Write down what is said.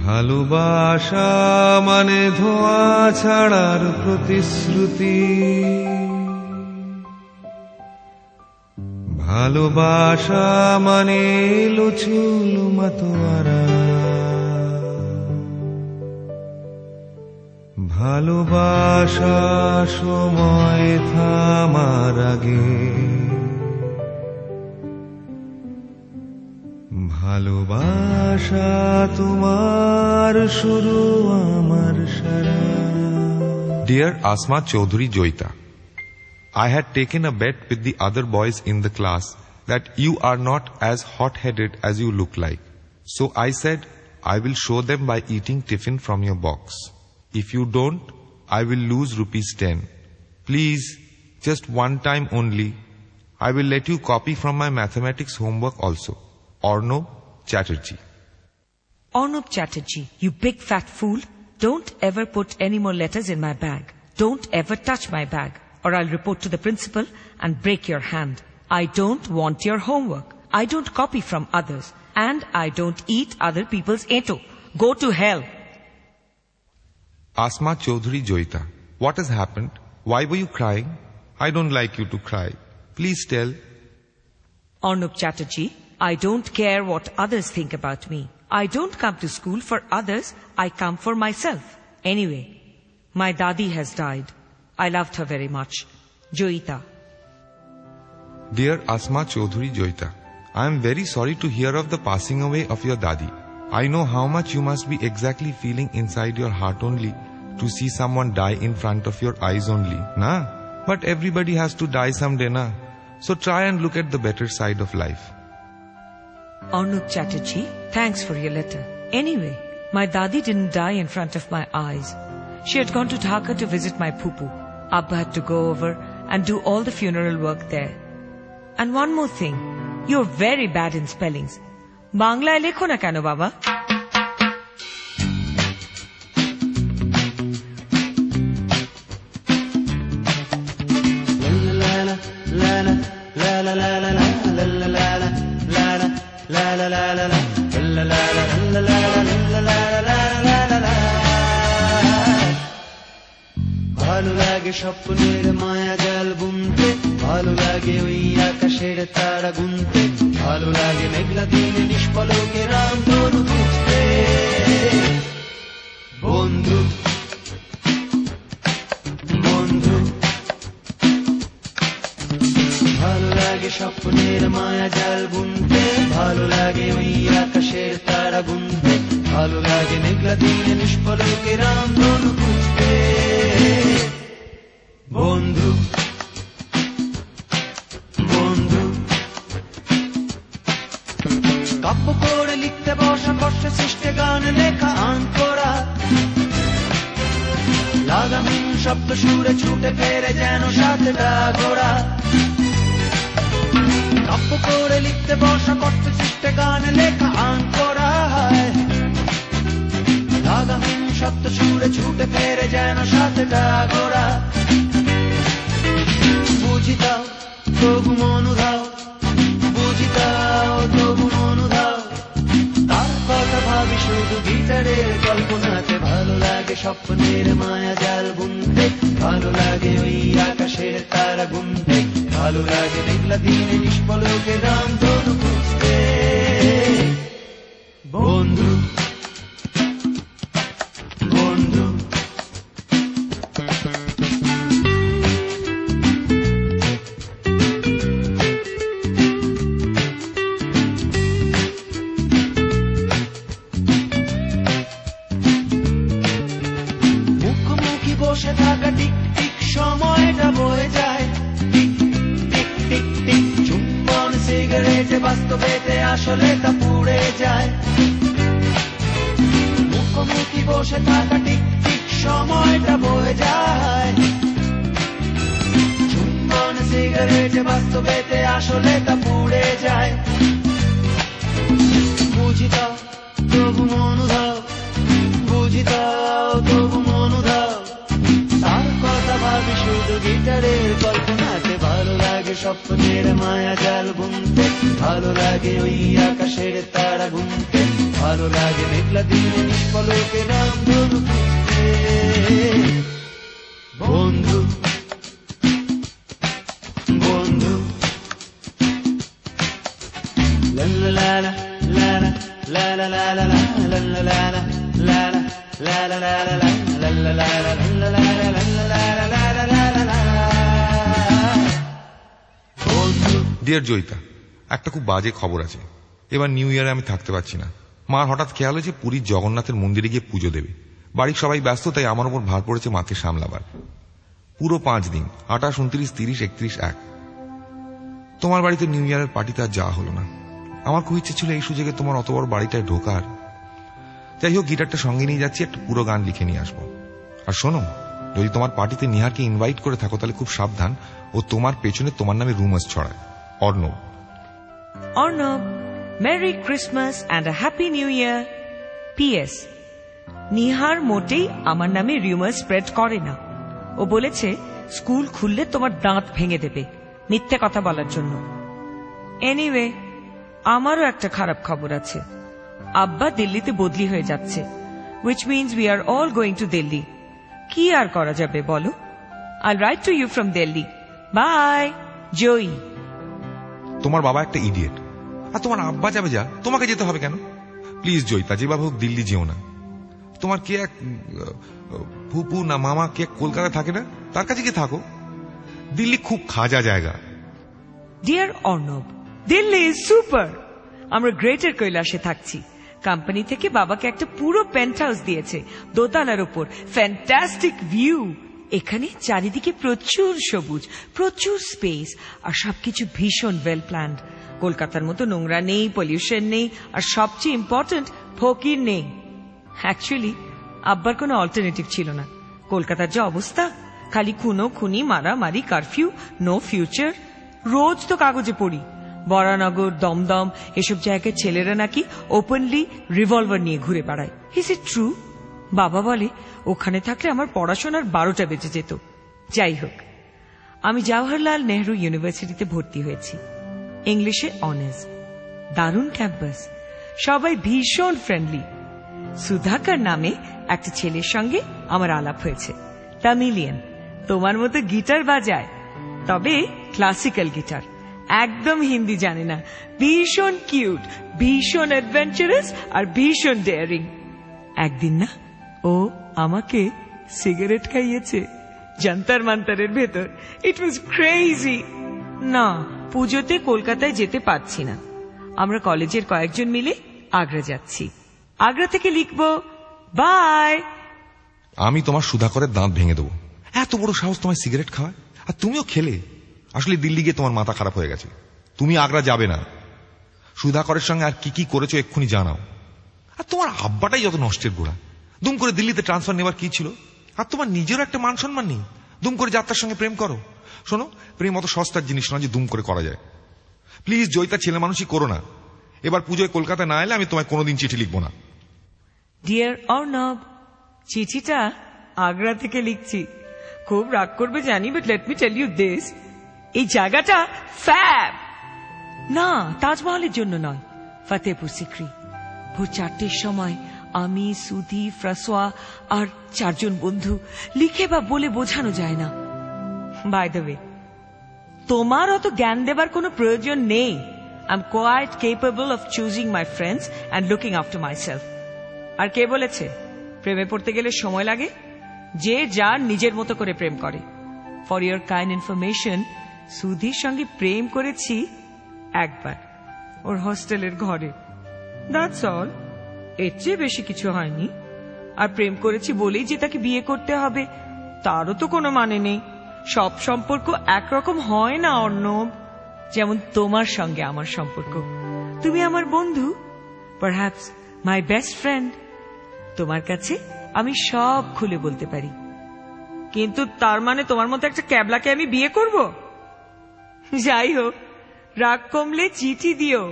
ভালোবাসা মানে ধোঁয়া ছাড়ার প্রতিশ্রুতি, ভালোবাসা মানে লুচুল মাতোয়ারা, ভালোবাসা সময় থামার আগে, ভালোবাসা তোমার শুরু আমার সারা। Dear Asma Chaudhary Joita, I had taken a bet with the other boys in the class that you are not as hot-headed as you look like. So I said, I will show them by eating tiffin from your box. If you don't, I will lose ₹10. Please, just one time only. I will let you copy from my mathematics homework also. Arnab Chatterjee. Arnab Chatterjee, you big fat fool. Don't ever put any more letters in my bag. Don't ever touch my bag, or I'll report to the principal and break your hand. I don't want your homework. I don't copy from others. And I don't eat other people's eto. Go to hell. Asma Chaudhary Joita, what has happened? Why were you crying? I don't like you to cry. Please tell. Arnab Chatterjee, I don't care what others think about me. I don't come to school for others. I come for myself. Anyway, my dadi has died. I loved her very much. Joita. Dear Asma Chaudhary Joita, I am very sorry to hear of the passing away of your dadi. I know how much you must be exactly feeling inside your heart only to see someone die in front of your eyes only, na? But everybody has to die someday, na? So try and look at the better side of life. Arnab Chatterjee, thanks for your letter. Anyway, my dadi didn't die in front of my eyes. She had gone to Dhaka to visit my poo-poo. Abba had to go over and do all the funeral work there. And one more thing, you're very bad in spellings. Banglaয় লেখো না কেন বাবা? ভালো লাগে স্বপ্নের মায়া জাল বুনতে, ভালো লাগে ওই আকাশের তারা গুনতে, ভালো লাগে মেঘলা দিনে নিষ্পলকে রামধনু খুঁজতে। বন্ধু বন্ধু ভালো লাগে স্বপ্নের মায়া জাল বুনতে, ভালো লাগে ওই আকাশের তারা গুনতে, ভালো লাগে মেঘলা দিনে নিষ্পলকে রামধনু খুঁজতে। বন্ধু বন্ধু কাব্য করে লিখতে বসা কষ্টে সৃষ্টে গান লেখা আন করা, লাগামহীন শব্দ সুরে ছুটে ফেরে যেন সাতটা ঘোড়া। কাব্য করে লিখতে বসা কষ্টে সৃষ্টে গান লেখা আন করা, লাগামহীন শব্দ সুরে ছুটে ফেরে যেন সাতটা ঘোড়া। বুঝি দাও তবু মনু দাও, বুঝি দাও তবু মনু দাও, তার কথা ভাবি শুধু গিটারের কল্পনাতে। ভালো লাগে স্বপ্নের মায়া জাল বুনতে, ভালো লাগে ওই আকাশের তারা গুনতে, ভালো লাগে মেঘলা দিনে নিষ্পলকে রামধনু খুঁজতে। বন্ধু বন্ধু মুখোমুখি বসে থাকা টিক টিক সময়টা বয়ে যায়, টিক টিক টিক টিক চুম্বন সিগারেটে বাস্তবেতে আসলে তা পুড়ে যায়। মুখোমুখি বসে থাকা টিক টিক সময়টা বয়ে যায়, চুম্বন সিগারেটে বাস্তবেতে আসলে তা পুড়ে যায়। বুঝি দাও তবু মনু দাও, বুঝি দাও তবু মনু দাও, তার কথা ভাবি শুধু গিটারের কল্পনাতে। ভালো লাগে স্বপ্নের মায়া জাল বুনতে, ভালো লাগে ওই আকাশের তারা গুনতে, ভালো লাগে মেঘলা দিনে নিষ্পলকে নাম ধরু খুঁজতে। বন্ধু বন্ধু লা লা লা লা লা লা লা লা লা লা লা লা লা লা লা লা লা লা ডিয়ার জয়িতা, একটা খুব বাজে খবর আছে। এবার নিউ ইয়ারে আমি থাকতে পারছি না। মার হঠাৎ খেয়াল হয়েছে পুরীর জগন্নাথের মন্দিরে গিয়ে পুজো দেবে। বাড়ির সবাই ব্যস্ত, তাই আমার উপর ভার পড়েছে মাকে সামলাবার। পুরো 5 দিন, 28, 29, 30, 31, 1। তোমার বাড়িতে নিউ ইয়ারের পার্টিতে আর যাওয়া হলো না। আমার খুব ইচ্ছে ছিল এই সুযোগে তোমার অত বড় বাড়িটায় ঢোকার। যাই হোক, গিটারটা সঙ্গে নিয়ে যাচ্ছি, একটা পুরো গান লিখে নিয়ে আসবো। আর শোনো, যদি তোমার পার্টিতে নিহারকে ইনভাইট করে থাকো তাহলে খুব সাবধান, ও তোমার পেছনে তোমার নামে রুমার্স ছড়ায়। Arnab. Arnab, Merry Christmas and a Happy New Year. P.S. Nihar মোটেই আমার নামে রিউমার স্প্রেড করে না। ও বলেছে স্কুল খুললে তোমার দাঁত ভেঙে দেবে মিথ্যে কথা বলার জন্য। এনিওয়ে, আমারও একটা খারাপ খবর আছে। আব্বা দিল্লিতে বদলি হয়ে যাচ্ছে, which means we are all going to Delhi. কি আর করা যাবে বলো? I'll write to you from Delhi. Bye, Joey. তোমার বাবা একটা ইডিয়েট, আর তোমার আব্বা যাবে যা, তোমাকে যেতে হবে কেন? প্লিজ জয়িতা, যেভাবে হোক দিল্লি যেও না। তোমার কে এক ফুপু না মামা কে কলকাতা থাকে না, তার কাছে গিয়ে থাকো। দিল্লি খুব খাজা জায়গা। Dear Arnab, Delhi is super. আমরা গ্রেটার কৈলাসে থাকছি। কোম্পানি থেকে বাবাকে একটা পুরো পেন্ট হাউস দিয়েছে, দোতলার উপর, ফ্যান্টাস্টিক ভিউ। এখানে চারিদিকে প্রচুর সবুজ, প্রচুর স্পেস, আর সবকিছু ভীষণ ওয়েল প্ল্যান্ড। কলকাতার মতো নোংরা নেই, পলিউশন নেই, আর সবচেয়ে ইম্পর্টেন্ট ফকির নেই। অ্যাকচুয়ালি আব্বার কোনো অল্টারনেটিভ ছিল না। কলকাতার যে অবস্থা, খালি খুনো খুনি, মারামারি, কারফিউ, নো ফিউচার। রোজ তো কাগজে পড়ি বরানগর, দমদম এসব জায়গায় ছেলেরা নাকি ওপেনলি রিভলভার নিয়ে ঘুরে বেড়ায়। Is it true? বাবা বলে ওখানে থাকলে আমার পড়াশোনার 12টা বেজে যেত। যাই হোক, আমি জওহরলাল নেহরু ইউনিভার্সিটিতে ভর্তি হয়েছি, ইংলিশে অনার্স। দারুণ ক্যাম্পাস, সবাই ভীষণ ফ্রেন্ডলি। সুধাকর নামে একটা ছেলের সঙ্গে আমার আলাপ হয়েছে, তামিলিয়ান, তোমার মতো গিটার বাজায়, তবে ক্লাসিক্যাল গিটার, একদম হিন্দি জানে না। ভীষণ কিউট, ভীষণ অ্যাডভেঞ্চারাস আর ভীষণ ডেয়ারিং। একদিন না ও আমাকে সিগারেট খাইয়েছে যন্তর মন্তরের ভেতর। ইট ওয়াজ ক্রেজি। না, পুজোতে কলকাতায় যেতে পারছি না। আমরা কলেজের কয়েকজন মিলে আগ্রা যাচ্ছি। আগ্রা থেকে লিখবো বাই। আমি তোমার সুধাকরের দাঁত ভেঙে দেবো। এত বড় সাহস তোমায় সিগারেট খাওয়ায়, আর তুমিও খেলে। আসলে দিল্লি গিয়ে তোমার মাথা খারাপ হয়ে গেছে, তুমি আগ্রা যাবে না। সুধাকরের সঙ্গে আর কি কি করেছো এক্ষুনি জানাও। আর তোমার আব্বাটাই যত নষ্টের গোড়া। দুম করে দিল্লিতে ট্রান্সফার নেবার কি ছিল? আর তোমার নিজেরও একটা মান সম্মান নেই। দুম করে যাত্রার সঙ্গে প্রেম করো। শোনো, প্রেম অত সস্তার জিনিস নয় যে দুম করে করা যায়। প্লিজ জয়িতা, ছেলে মানুষই করো না। এবার পুজোয় কলকাতা না এলে আমি তোমায় কোনোদিন চিঠি লিখবো না। ডিয়ার অর্ণব, চিঠিটা আগ্রা থেকে লিখছি। খুব রাগ করবে জানি, but let me tell you this, এই জায়গাটা ফ্যাব। না, তাজমহলের জন্য নয়, ফতেহপুর সিক্রি। ভোর 4টের সময় আমি, সুধি, ফ্রাসোয়া আর 4 জন বন্ধু, লিখে বা বলে বোঝানো যায় না। বাই দ্য ওয়ে, তোমার অত জ্ঞান দেবার কোনো প্রয়োজন নেই। I am quite capable of choosing my friends and looking after my self. আর কে বলেছে প্রেমে পড়তে গেলে সময় লাগে? যে যার নিজের মতো করে প্রেম করে। For your kind information, Sudhir সঙ্গে প্রেম করেছি একবার, ওর হোস্টেলের ঘরে। দ্যাটস অল, এর চেয়ে বেশি কিছু হয়নি। আর প্রেম করেছি বলেই যে তাকে বিয়ে করতে হবে তারও তো কোনো মানে নেই। সব সম্পর্ক একরকম হয় না অর্ণব। যেমন তোমার সঙ্গে আমার সম্পর্ক, তুমি আমার বন্ধু, পারহ্যাপস মাই বেস্ট ফ্রেন্ড। তোমার কাছে আমি সব খুলে বলতে পারি, কিন্তু তার মানে তোমার মতো একটা ক্যাবলাকে আমি বিয়ে করব? যাই হোক, রাগ কমলে চিঠি দিও।